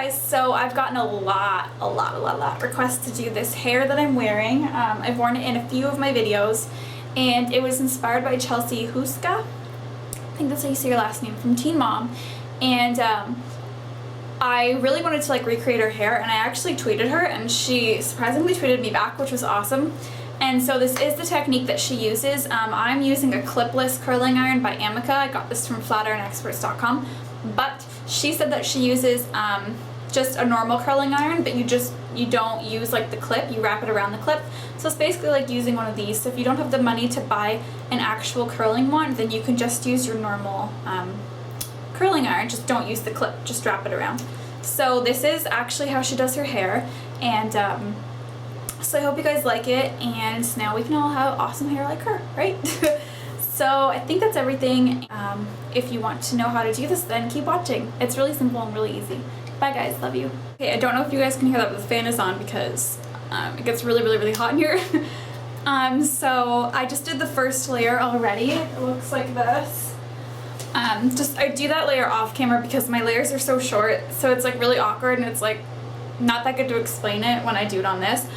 guys, so I've gotten a lot requests to do this hair that I'm wearing. I've worn it in a few of my videos, and it was inspired by Chelsea Houska. I think that's how you say your last name, from Teen Mom. And I really wanted to like recreate her hair, and I actually tweeted her, and she surprisingly tweeted me back, which was awesome. And so this is the technique that she uses. I'm using a clipless curling iron by Amica. I got this from flatironexperts.com, but she said that she uses just a normal curling iron, but you don't use like the clip, you wrap it around the clip. So it's basically like using one of these. So if you don't have the money to buy an actual curling one, then you can just use your normal curling iron, just don't use the clip, just wrap it around. So this is actually how she does her hair, and so I hope you guys like it, and now we can all have awesome hair like her, right? So I think that's everything. If you want to know how to do this, then keep watching. It's really simple and really easy. Bye guys, love you. Okay, I don't know if you guys can hear that, but the fan is on because it gets really hot in here. So I just did the first layer already. It looks like this. I do that layer off camera because my layers are so short, so it's like really awkward, and it's like not that good to explain it when I do it on this.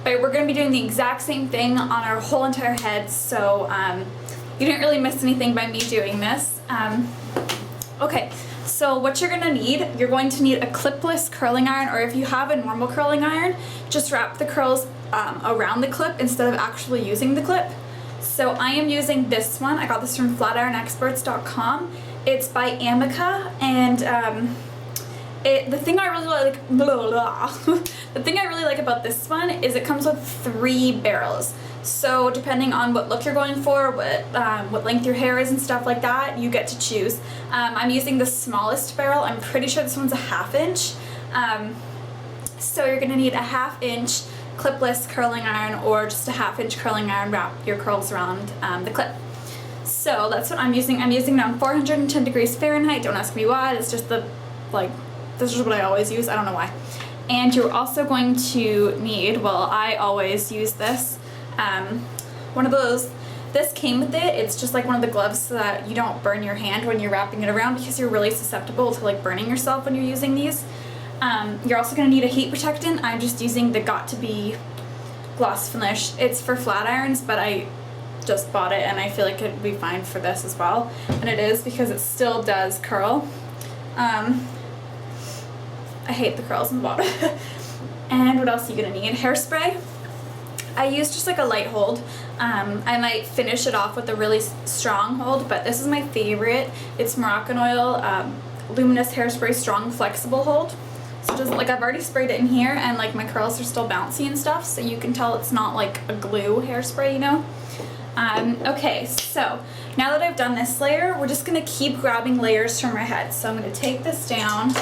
But we're going to be doing the exact same thing on our whole entire head, so you didn't really miss anything by me doing this. Okay, so what you're going to need, you're going to need a clipless curling iron, or if you have a normal curling iron, just wrap the curls around the clip instead of actually using the clip. So I am using this one. I got this from flatironexperts.com. It's by Amica, and the thing I really like the thing I really like about this one is it comes with 3 barrels. So depending on what look you're going for, what length your hair is and stuff like that, you get to choose. I'm using the smallest barrel. I'm pretty sure this one's a 1/2 inch. So you're gonna need a 1/2 inch clipless curling iron, or just a 1/2 inch curling iron, wrap your curls around the clip. So that's what I'm using. I'm using it on 410 degrees Fahrenheit. Don't ask me why, it's just this is what I always use, I don't know why. And you're also going to need, well, I always use this, one of those, this came with it, it's just like one of the gloves so that you don't burn your hand when you're wrapping it around, because you're really susceptible to like burning yourself when you're using these. You're also going to need a heat protectant. I'm just using the Got To Be gloss finish. It's for flat irons, but I just bought it and I feel like it'd be fine for this as well. And it is, because it still does curl. I hate the curls in the bottom. And what else are you going to need? Hairspray. I use just like a light hold. I might finish it off with a really strong hold, but this is my favorite. It's Moroccan Oil Luminous Hairspray Strong Flexible Hold. So just like, I've already sprayed it in here, and like my curls are still bouncy and stuff, so you can tell it's not like a glue hairspray, you know? Okay, so now that I've done this layer, we're just gonna keep grabbing layers from our head. So I'm gonna take this down,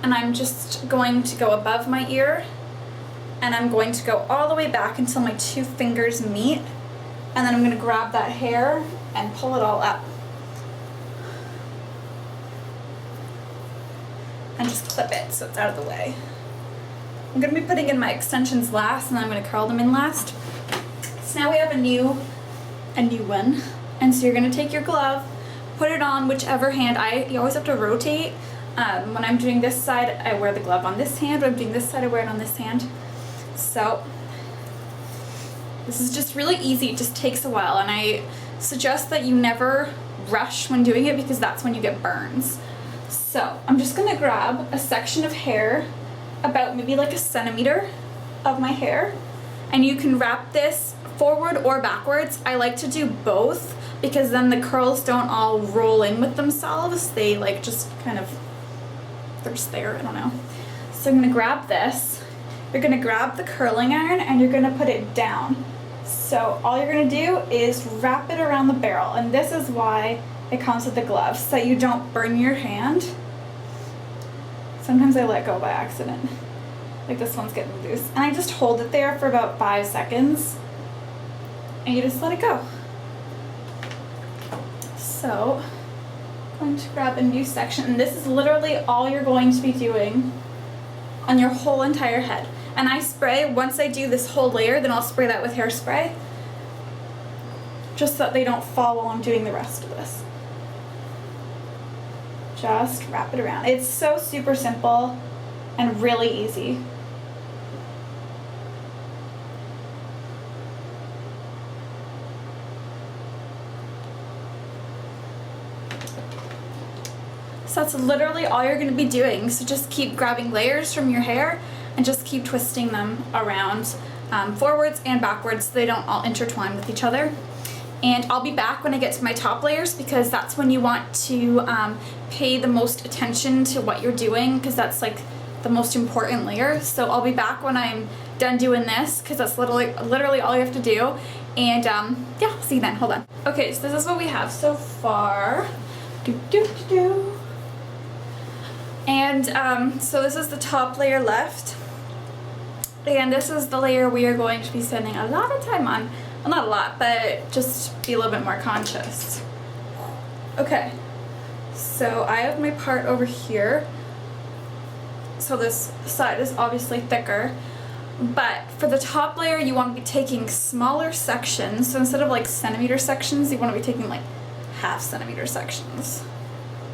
and I'm just going to go above my ear, and I'm going to go all the way back until my 2 fingers meet, and then I'm gonna grab that hair and pull it all up. And just clip it so it's out of the way. I'm going to be putting in my extensions last, and then I'm going to curl them in last. So now we have a new one. And so you're going to take your glove, put it on whichever hand. You always have to rotate. When I'm doing this side, I wear the glove on this hand. When I'm doing this side, I wear it on this hand. So this is just really easy. It just takes a while, and I suggest that you never rush when doing it, because that's when you get burns. So I'm just gonna grab a section of hair, about maybe like 1 centimeter of my hair, and you can wrap this forward or backwards. I like to do both, because then the curls don't all roll in with themselves. They like just kind of, they're just there, I don't know. So I'm gonna grab this. You're gonna grab the curling iron and you're gonna put it down. So all you're gonna do is wrap it around the barrel, and this is why it comes with the gloves, so you don't burn your hand. Sometimes I let go by accident. Like this one's getting loose. And I just hold it there for about 5 seconds, and you just let it go. So I'm going to grab a new section, and this is literally all you're going to be doing on your whole entire head. And I spray, once I do this whole layer, then I'll spray that with hairspray, just so that they don't fall while I'm doing the rest of this. just wrap it around. It's so super simple and really easy. So that's literally all you're going to be doing. So just keep grabbing layers from your hair and just keep twisting them around forwards and backwards so they don't all intertwine with each other. And I'll be back when I get to my top layers, because that's when you want to pay the most attention to what you're doing, because that's like the most important layer. So I'll be back when I'm done doing this, because that's literally all you have to do. And yeah, see you then. Hold on. Okay, so this is what we have so far. And so this is the top layer left. And this is the layer we are going to be spending a lot of time on. Well, not a lot, but just be a little bit more conscious. Okay, so I have my part over here. So this side is obviously thicker. But for the top layer, you want to be taking smaller sections. So instead of like centimeter sections, you want to be taking like half centimeter sections.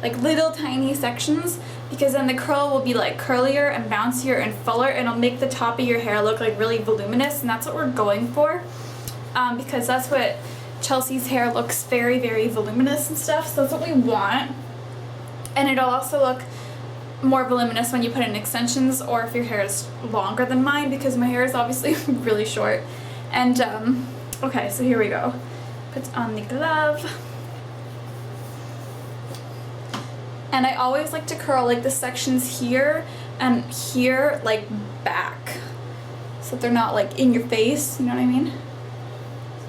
Like little tiny sections, because then the curl will be like curlier and bouncier and fuller, and it'll make the top of your hair look like really voluminous, and that's what we're going for. Because that's what Chelsea's hair looks very, very voluminous and stuff, so that's what we want. And it'll also look more voluminous when you put in extensions, or if your hair is longer than mine, because my hair is obviously really short. And okay, so here we go. Put on the glove. And I always like to curl like the sections here and here like back, so they're not like in your face, you know what I mean?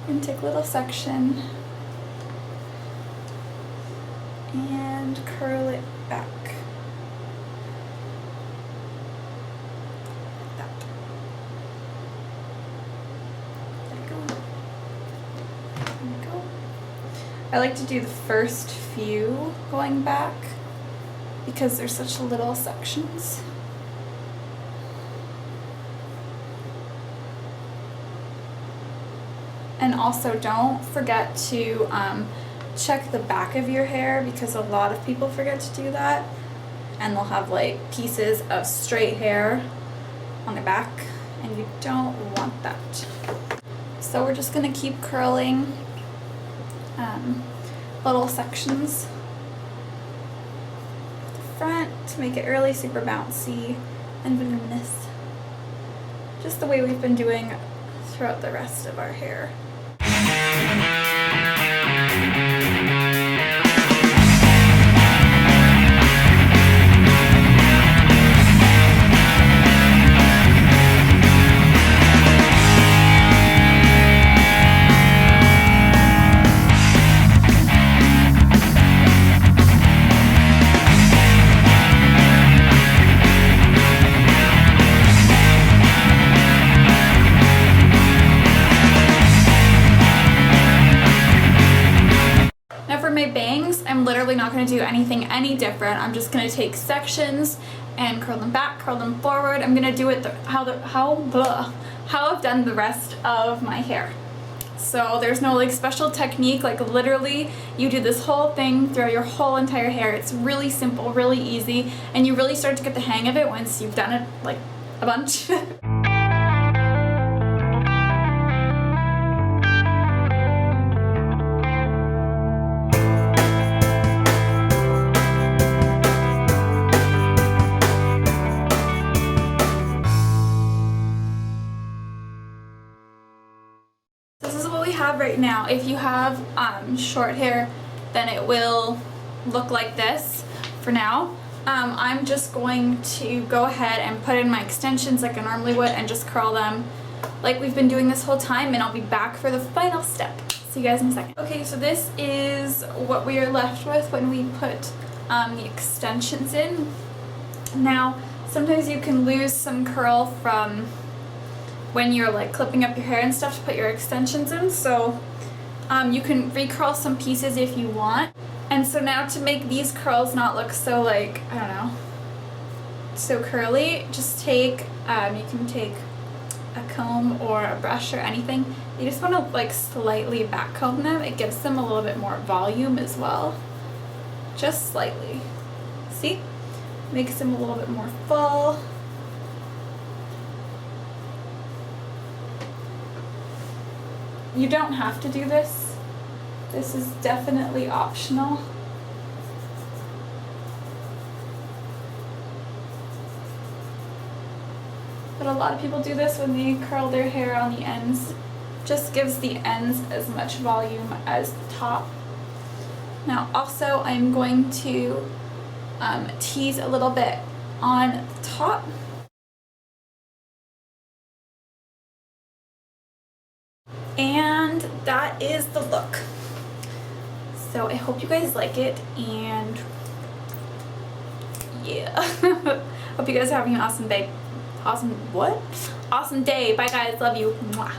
And take a little section and curl it back. Like that. There we go. There we go. I like to do the first few going back because they're such little sections. And also don't forget to check the back of your hair, because a lot of people forget to do that, and they'll have like pieces of straight hair on their back, and you don't want that. So we're just gonna keep curling little sections at the front to make it really super bouncy and voluminous, just the way we've been doing throughout the rest of our hair. I'm literally not going to do anything any different. I'm just going to take sections and curl them back, curl them forward. I'm going to do it how I've done the rest of my hair. So there's no like special technique, like literally you do this whole thing throughout your whole entire hair. It's really simple, really easy, and you really start to get the hang of it once you've done it like a bunch. Right now, if you have short hair, then it will look like this for now. I'm just going to go ahead and put in my extensions like I normally would and just curl them like we've been doing this whole time, and I'll be back for the final step. See you guys in a second. Okay, so this is what we are left with when we put the extensions in. Now, sometimes you can lose some curl from when you're like clipping up your hair and stuff to put your extensions in, so you can recurl some pieces if you want. And so now to make these curls not look so like, I don't know, so curly, just take, you can take a comb or a brush or anything. You just want to like slightly back comb them. It gives them a little bit more volume as well, just slightly. See? Makes them a little bit more full. You don't have to do this. This is definitely optional. But a lot of people do this when they curl their hair on the ends. Just gives the ends as much volume as the top. Now also I'm going to tease a little bit on the top. And that is the look. So I hope you guys like it, and yeah. Hope you guys are having an awesome day. Awesome day. Bye guys, love you. Mwah.